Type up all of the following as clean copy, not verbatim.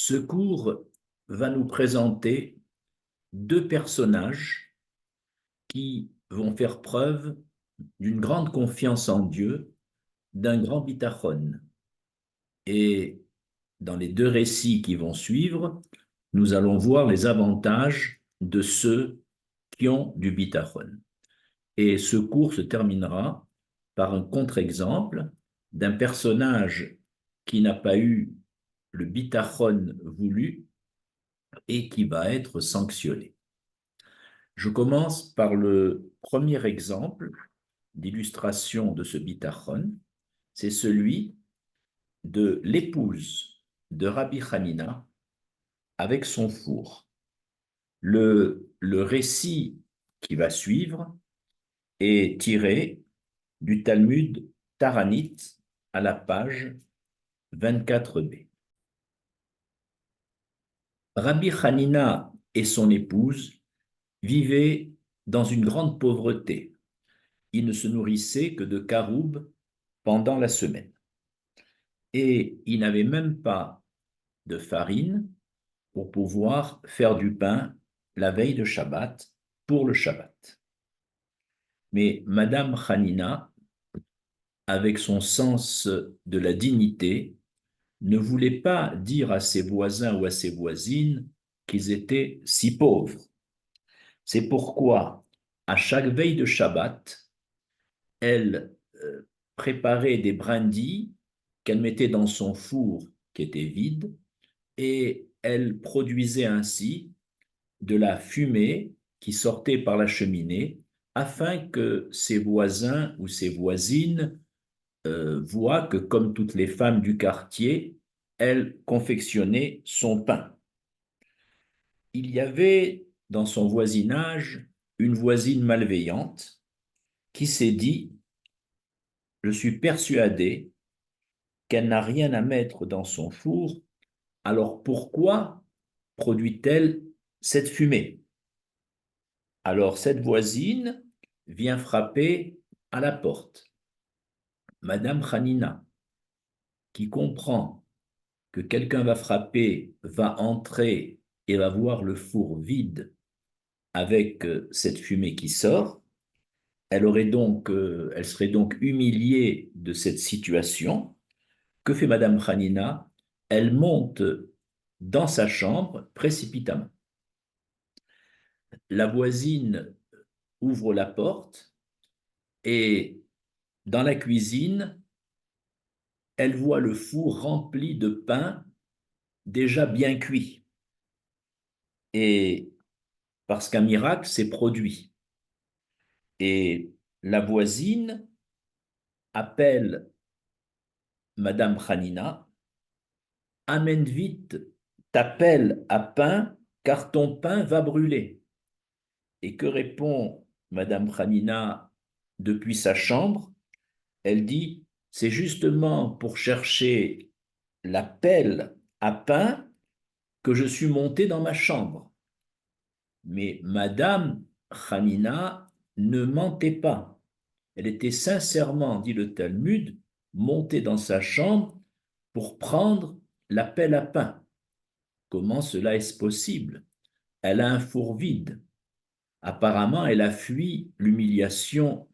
Ce cours va nous présenter deux personnages qui vont faire preuve d'une grande confiance en Dieu, d'un grand bitachon. Et dans les deux récits qui vont suivre, nous allons voir les avantages de ceux qui ont du bitachon. Et ce cours se terminera par un contre-exemple d'un personnage qui n'a pas eu le bitachon voulu et qui va être sanctionné. Je commence par le premier exemple d'illustration de ce bitachon, c'est celui de l'épouse de Rabbi Hanina avec son four. Le récit qui va suivre est tiré du Talmud Taranit à la page 24b. Rabbi Hanina et son épouse vivaient dans une grande pauvreté. Ils ne se nourrissaient que de caroubes pendant la semaine. Et ils n'avaient même pas de farine pour pouvoir faire du pain la veille de Shabbat pour le Shabbat. Mais Madame Hanina, avec son sens de la dignité, ne voulait pas dire à ses voisins ou à ses voisines qu'ils étaient si pauvres. C'est pourquoi, à chaque veille de Shabbat, elle préparait des brindilles qu'elle mettait dans son four qui était vide et elle produisait ainsi de la fumée qui sortait par la cheminée afin que ses voisins ou ses voisines voient que, comme toutes les femmes du quartier, elle confectionnait son pain. Il y avait dans son voisinage une voisine malveillante qui s'est dit: je suis persuadée qu'elle n'a rien à mettre dans son four, alors pourquoi produit-elle cette fumée? Alors cette voisine vient frapper à la porte. Madame Hanina, qui comprend que quelqu'un va frapper, va entrer et va voir le four vide avec cette fumée qui sort, elle serait donc humiliée de cette situation. Que fait Madame Hanina? Elle monte dans sa chambre précipitamment. La voisine ouvre la porte et dans la cuisine, elle voit le four rempli de pain déjà bien cuit. Et parce qu'un miracle s'est produit. Et la voisine appelle Madame Hanina: amène vite ta pelle à pain, car ton pain va brûler. Et que répond Madame Hanina depuis sa chambre? Elle dit: c'est justement pour chercher la pelle à pain que je suis montée dans ma chambre. Mais Madame Hanina ne mentait pas. Elle était sincèrement, dit le Talmud, montée dans sa chambre pour prendre la pelle à pain. Comment cela est-ce possible? Elle a un four vide. Apparemment, elle a fui l'humiliation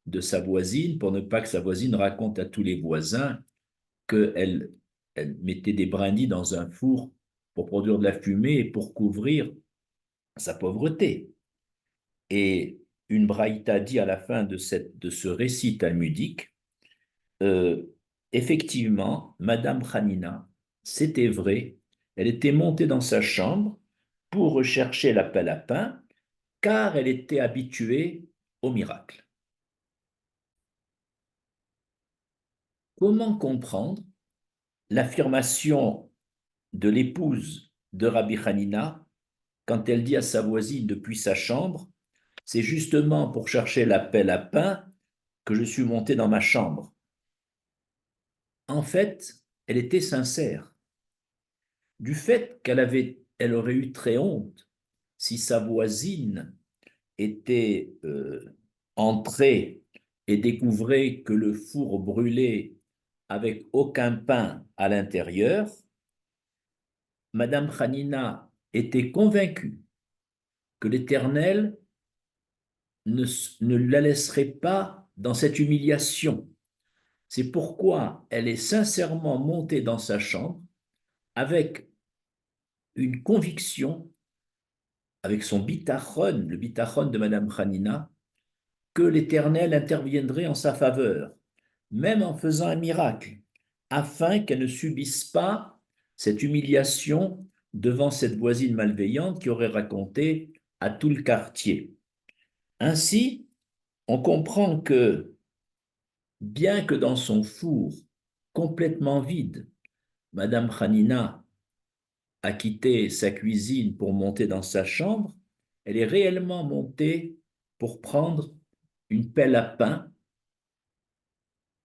de sa voisine pour ne pas que sa voisine raconte à tous les voisins qu'elle mettait des brindilles dans un four pour produire de la fumée et pour couvrir sa pauvreté. Et une braïta dit à la fin de ce récit talmudique, euh, effectivement, Madame Hanina, c'était vrai, elle était montée dans sa chambre pour rechercher la pelle à pain, car elle était habituée au miracle. Comment comprendre l'affirmation de l'épouse de Rabbi Hanina quand elle dit à sa voisine depuis sa chambre: c'est justement pour chercher la pelle à pain que je suis montée dans ma chambre? En fait, elle était sincère. Du fait elle aurait eu très honte si sa voisine était entrée et découvrait que le four brûlait avec aucun pain à l'intérieur, Madame Hanina était convaincue que l'Éternel ne, ne la laisserait pas dans cette humiliation. C'est pourquoi elle est sincèrement montée dans sa chambre avec une conviction, avec son bitachon, le bitachon de Madame Hanina, que l'Éternel interviendrait en sa faveur, même en faisant un miracle, afin qu'elle ne subisse pas cette humiliation devant cette voisine malveillante qui aurait raconté à tout le quartier. Ainsi, on comprend que, bien que dans son four complètement vide, Madame Hanina a quitté sa cuisine pour monter dans sa chambre, elle est réellement montée pour prendre une pelle à pain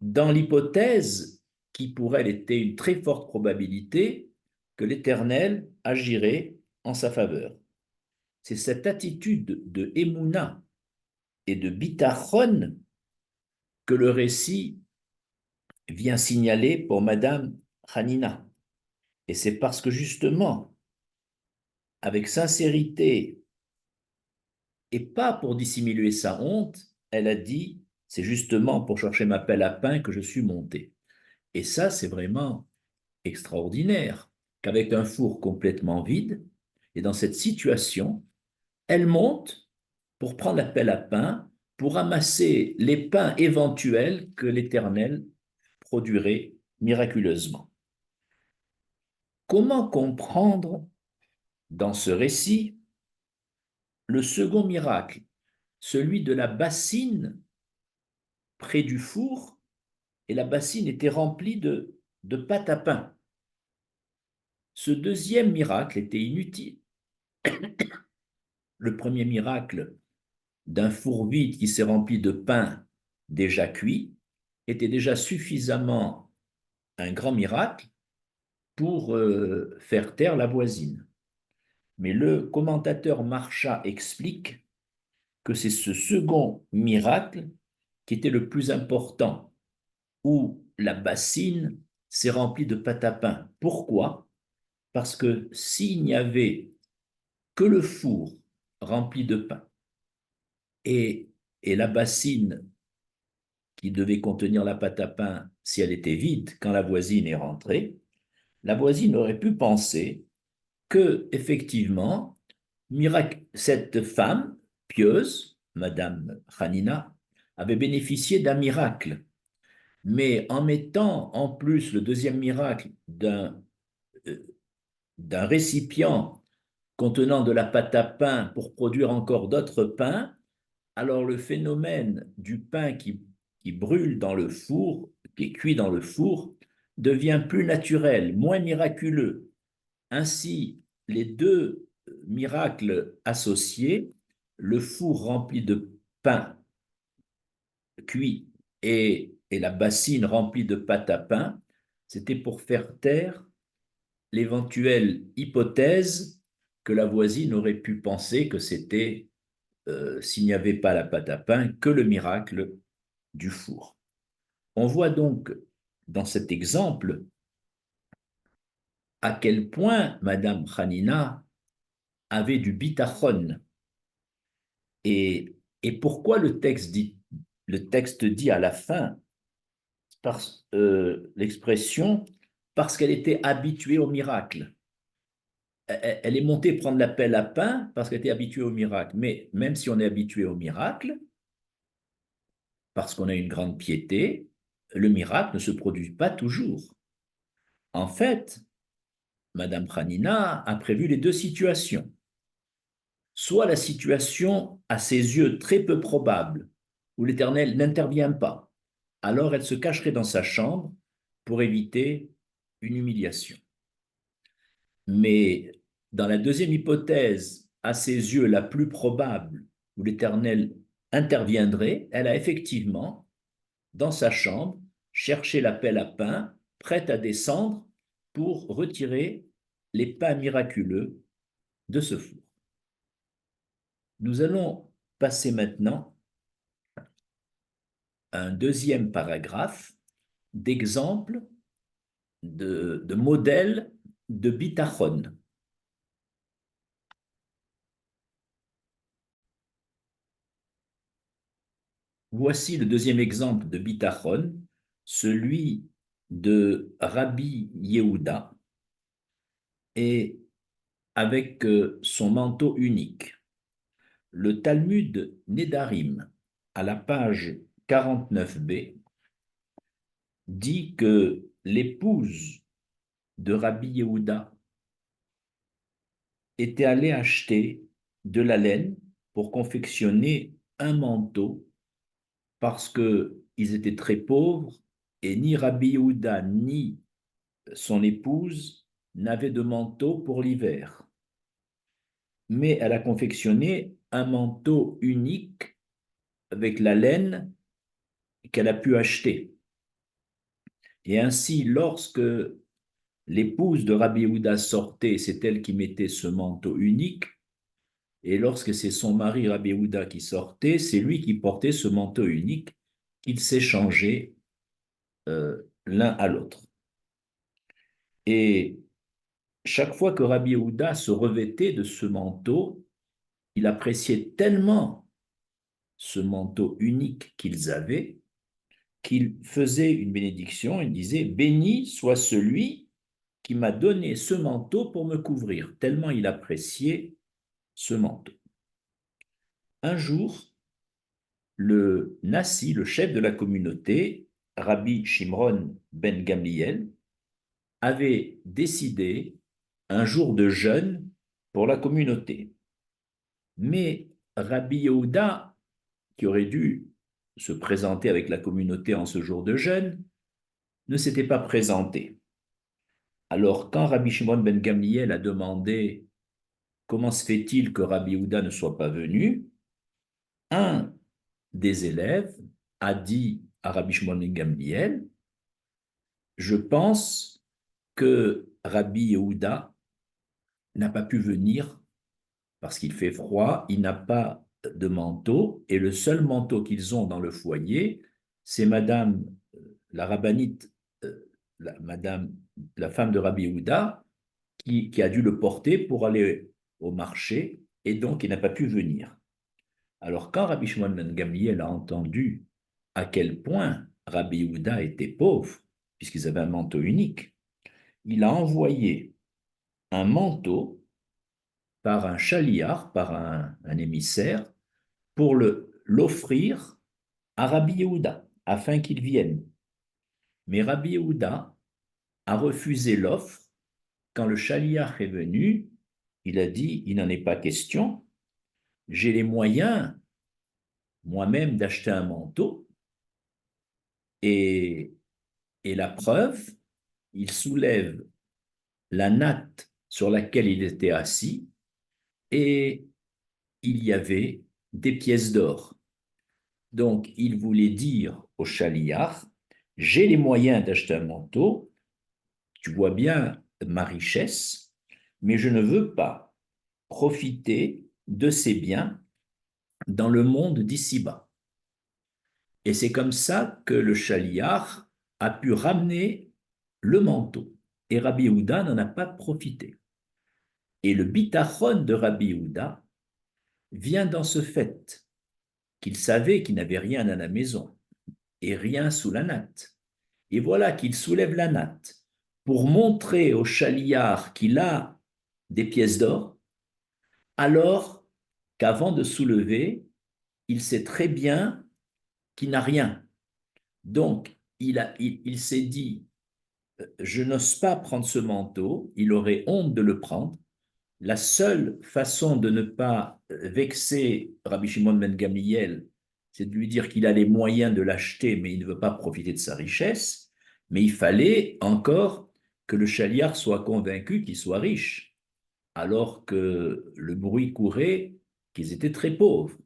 dans l'hypothèse qui pour elle était une très forte probabilité que l'Éternel agirait en sa faveur. C'est cette attitude de Emouna et de Bitachon que le récit vient signaler pour Madame Hanina. Et c'est parce que justement, avec sincérité et pas pour dissimuler sa honte, elle a dit, c'est justement pour chercher ma pelle à pain que je suis montée. Et ça, c'est vraiment extraordinaire qu'avec un four complètement vide, et dans cette situation, elle monte pour prendre la pelle à pain, pour ramasser les pains éventuels que l'Éternel produirait miraculeusement. Comment comprendre dans ce récit le second miracle, celui de la bassine près du four, et la bassine était remplie de pâte à pain. Ce deuxième miracle était inutile. Le premier miracle d'un four vide qui s'est rempli de pain déjà cuit était déjà suffisamment un grand miracle pour faire taire la voisine. Mais le commentateur Marchas explique que c'est ce second miracle qui était le plus important, où la bassine s'est remplie de pâte à pain. Pourquoi? Parce que s'il n'y avait que le four rempli de pain et, et la bassine qui devait contenir la pâte à pain, si elle était vide quand la voisine est rentrée, la voisine aurait pu penser que, effectivement, cette femme pieuse, Madame Hanina, avait bénéficié d'un miracle. Mais en mettant en plus le deuxième miracle euh, d'un récipient contenant de la pâte à pain pour produire encore d'autres pains, alors le phénomène du pain qui brûle dans le four, qui est cuit dans le four, devient plus naturel, moins miraculeux. Ainsi, les deux miracles associés, le four rempli de pain cuit et la bassine remplie de pâte à pain, c'était pour faire taire l'éventuelle hypothèse que la voisine aurait pu penser que c'était, s'il n'y avait pas la pâte à pain, que le miracle du four. On voit donc dans cet exemple à quel point Madame Hanina avait du bitachon. Et pourquoi le texte dit à la fin l'expression parce qu'elle était habituée au miracle. Elle est montée prendre la pelle à pain parce qu'elle était habituée au miracle. Mais même si on est habitué au miracle, parce qu'on a une grande piété, le miracle ne se produit pas toujours. En fait, Madame Hanina a prévu les deux situations. Soit la situation, à ses yeux, très peu probable, où l'Éternel n'intervient pas, alors elle se cacherait dans sa chambre pour éviter une humiliation. Mais dans la deuxième hypothèse, à ses yeux la plus probable, où l'Éternel interviendrait, elle a effectivement, dans sa chambre, cherché la pelle à pain, prête à descendre pour retirer les pains miraculeux de ce four. Nous allons passer maintenant à un deuxième paragraphe d'exemples, de modèles de bitachon. Voici le deuxième exemple de bitachon, celui de Rabbi Yehuda, et avec son manteau unique. Le Talmud Nedarim, à la page 49b, dit que l'épouse de Rabbi Yehuda était allée acheter de la laine pour confectionner un manteau parce qu'ils étaient très pauvres et ni Rabbi Yehuda ni son épouse n'avaient de manteau pour l'hiver. Mais elle a confectionné un manteau unique avec la laine qu'elle a pu acheter. Et ainsi, lorsque l'épouse de Rabbi Yehuda sortait, c'est elle qui mettait ce manteau unique, et lorsque c'est son mari Rabbi Yehuda qui sortait, c'est lui qui portait ce manteau unique qu'ils s'échangeaient l'un à l'autre. Et chaque fois que Rabbi Yehuda se revêtait de ce manteau, il appréciait tellement ce manteau unique qu'ils avaient qu'il faisait une bénédiction, il disait « Béni soit celui qui m'a donné ce manteau pour me couvrir », tellement il appréciait ce manteau. Un jour, le Nassi, le chef de la communauté, Rabbi Shimron ben Gamliel, avait décidé un jour de jeûne pour la communauté. Mais Rabbi Yehuda, qui aurait dû se présenter avec la communauté en ce jour de jeûne, ne s'était pas présenté. Alors, quand Rabbi Shimon ben Gamliel a demandé comment se fait-il que Rabbi Yehuda ne soit pas venu, un des élèves a dit à Rabbi Shimon ben Gamliel, je pense que Rabbi Yehuda n'a pas pu venir parce qu'il fait froid, il n'a pas de manteau, et le seul manteau qu'ils ont dans le foyer, c'est Madame la rabbinite, la femme de Rabbi Yehuda, qui a dû le porter pour aller au marché, et donc il n'a pas pu venir. Alors quand Rabbi Shimon ben Gamliel a entendu à quel point Rabbi Yehuda était pauvre, puisqu'ils avaient un manteau unique, il a envoyé un manteau par un chaliar, par un émissaire, pour l'offrir à Rabbi Yehuda, afin qu'il vienne. Mais Rabbi Yehuda a refusé l'offre. Quand le chaliar est venu, il a dit, il n'en est pas question, j'ai les moyens moi-même d'acheter un manteau, et, et la preuve, il soulève la natte sur laquelle il était assis, et il y avait des pièces d'or. Donc, il voulait dire au chaliar, j'ai les moyens d'acheter un manteau, tu vois bien ma richesse, mais je ne veux pas profiter de ces biens dans le monde d'ici-bas. Et c'est comme ça que le chaliar a pu ramener le manteau. Et Rabbi Yehuda n'en a pas profité. Et le bitachon de Rabbi Yehuda vient dans ce fait qu'il savait qu'il n'avait rien à la maison et rien sous la natte. Et voilà qu'il soulève la natte pour montrer au chaliar qu'il a des pièces d'or, alors qu'avant de soulever, il sait très bien qu'il n'a rien. Donc, il s'est dit, je n'ose pas prendre ce manteau, il aurait honte de le prendre. La seule façon de ne pas vexer Rabbi Shimon ben Gamliel, c'est de lui dire qu'il a les moyens de l'acheter, mais il ne veut pas profiter de sa richesse. Mais il fallait encore que le chaliar soit convaincu qu'il soit riche, alors que le bruit courait qu'ils étaient très pauvres.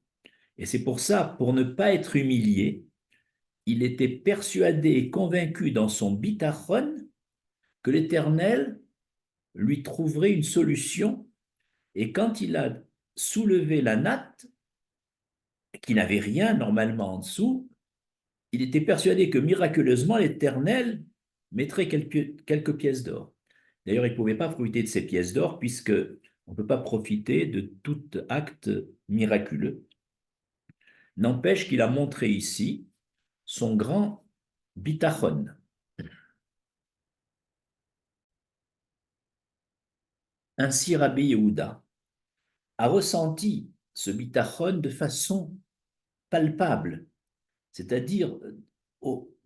Et c'est pour ça, pour ne pas être humilié, il était persuadé et convaincu dans son bitachon que l'Éternel lui trouverait une solution. Et quand il a soulevé la natte, qui n'avait rien normalement en dessous, il était persuadé que miraculeusement l'Éternel mettrait quelques pièces d'or. D'ailleurs, il ne pouvait pas profiter de ces pièces d'or puisque on ne peut pas profiter de tout acte miraculeux. N'empêche qu'il a montré ici son grand bitachon. Ainsi, Rabbi Yehuda a ressenti ce bitachon de façon palpable, c'est-à-dire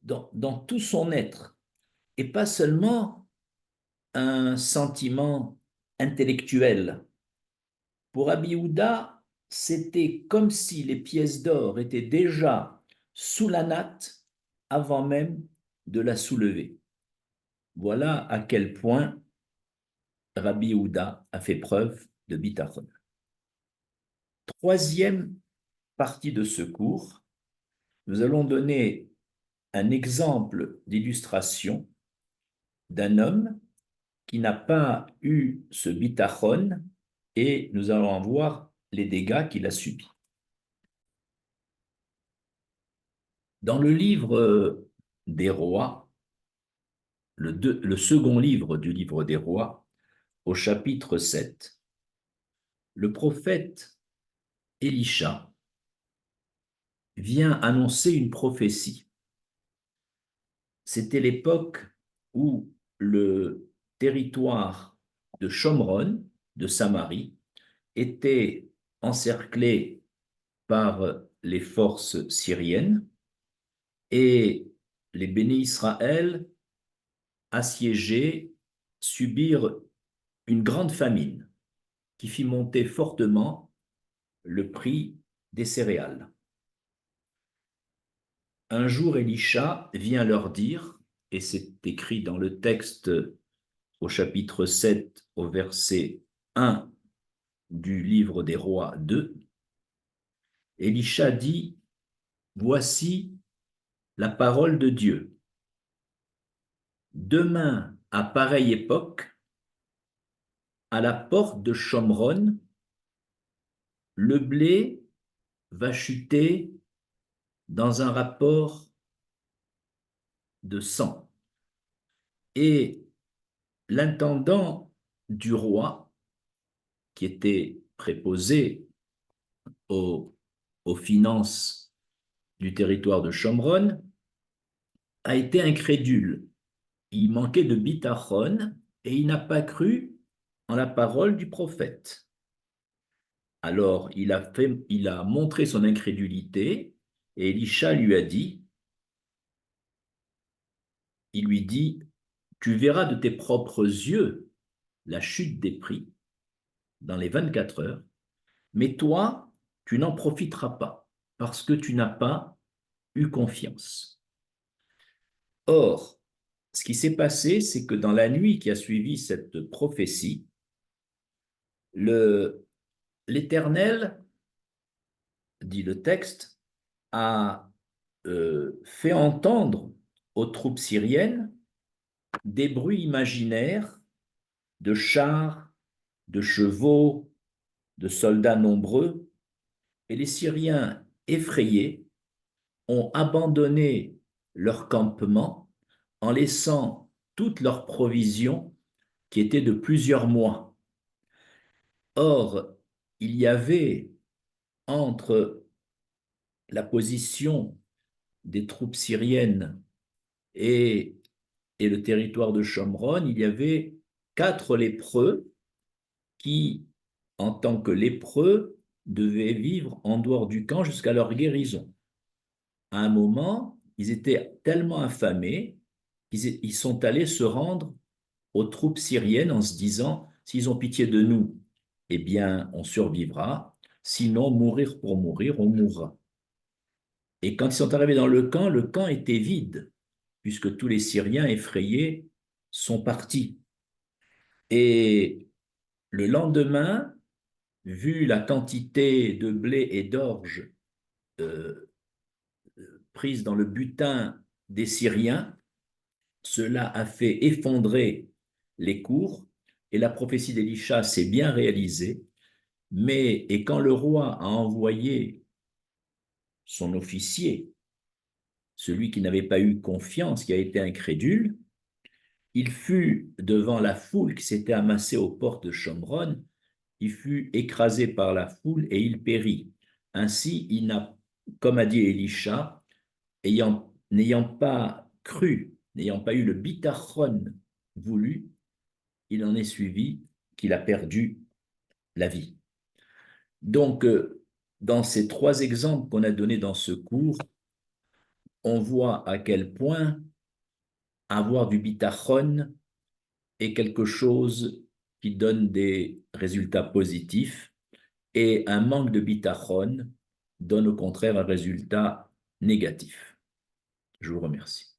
dans tout son être, et pas seulement un sentiment intellectuel. Pour Rabbi Yehuda, c'était comme si les pièces d'or étaient déjà sous la natte avant même de la soulever. Voilà à quel point Rabbi Yehuda a fait preuve de bitachon. Troisième partie de ce cours, nous allons donner un exemple d'illustration d'un homme qui n'a pas eu ce bitachon et nous allons voir les dégâts qu'il a subis. Dans le livre des rois, le second livre du livre des rois, au chapitre 7, le prophète Élisha vient annoncer une prophétie. C'était l'époque où le territoire de Shomron, de Samarie, était encerclé par les forces syriennes et les béné Israël assiégés subirent une grande famine qui fit monter fortement le prix des céréales. Un jour, Élisha vient leur dire, et c'est écrit dans le texte au chapitre 7, au verset 1 du livre des rois 2, Élisha dit, voici la parole de Dieu. Demain, à pareille époque, à la porte de Shomron, le blé va chuter dans un rapport de sang. Et l'intendant du roi, qui était préposé aux, aux finances du territoire de Shomron, a été incrédule. Il manquait de bitachon et il n'a pas cru en la parole du prophète. Alors, il a montré son incrédulité et Élisha lui a dit, il lui dit, tu verras de tes propres yeux la chute des prix dans les 24 heures, mais toi, tu n'en profiteras pas parce que tu n'as pas eu confiance. Or, ce qui s'est passé, c'est que dans la nuit qui a suivi cette prophétie, l'Éternel, dit le texte, a fait entendre aux troupes syriennes des bruits imaginaires de chars, de chevaux, de soldats nombreux, et les Syriens, effrayés, ont abandonné leur campement en laissant toutes leurs provisions qui étaient de plusieurs mois. Or, il y avait entre la position des troupes syriennes et le territoire de Shomron, il y avait 4 lépreux qui, en tant que lépreux, devaient vivre en dehors du camp jusqu'à leur guérison. À un moment, ils étaient tellement affamés qu'ils sont allés se rendre aux troupes syriennes en se disant, s'ils ont pitié de nous, eh bien, on survivra, sinon, mourir pour mourir, on mourra. Et quand ils sont arrivés dans le camp était vide, puisque tous les Syriens effrayés sont partis. Et le lendemain, vu la quantité de blé et d'orge euh, prise dans le butin des Syriens, cela a fait effondrer les cours et la prophétie d'Élisha s'est bien réalisée. Et quand le roi a envoyé son officier, celui qui n'avait pas eu confiance, qui a été incrédule, Il fut devant la foule qui s'était amassée aux portes de Shomron, il fut écrasé par la foule et il périt. Ainsi, il n'a, comme a dit Élisha, n'ayant pas cru, n'ayant pas eu le bitachon voulu, il en est suivi qu'il a perdu la vie. Donc, dans ces trois exemples qu'on a donnés dans ce cours, on voit à quel point avoir du bitachon est quelque chose qui donne des résultats positifs et un manque de bitachon donne au contraire un résultat négatif. Je vous remercie.